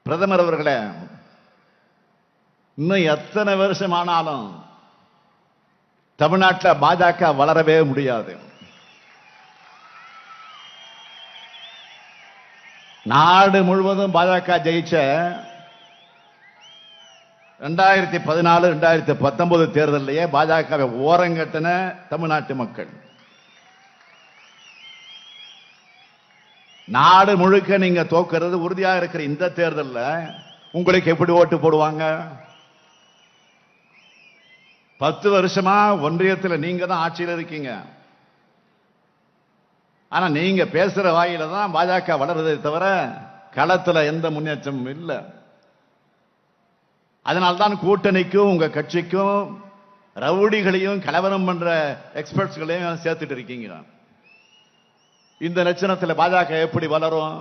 பிரதமர் அவர்களே, இன்னும் எத்தனை வருஷம் ஆனாலும் தமிழ்நாட்டில் பாஜக வளரவே முடியாது. நாடு முழுவதும் பாஜக ஜெயிச்ச 2014 2019 தேர்தலிலேயே பாஜகவை ஓரங்கட்டின தமிழ்நாட்டு மக்கள். நாடு முழுக்க நீங்க தோக்கிறது உறுதியாக இருக்கிற இந்த தேர்தலில் உங்களுக்கு எப்படி ஓட்டு போடுவாங்க? 10 வருஷமா ஒன்றியத்தில் நீங்க தான் ஆட்சியில் இருக்கீங்க. ஆனா நீங்க பேசுற வாயில தான் பாஜக வளருதே தவிர களத்துல எந்த முன்னேற்றமும் இல்லை. அதனால்தான் கூட்டணிக்கும் உங்க கட்சிக்கும் ரவுடிகளையும் கலவரம் பண்ற எக்ஸ்பர்ட்ஸ்களையும் சேர்த்துட்டு இருக்கீங்க. இந்த லட்சணத்தில் பாஜக எப்படி வளரும்?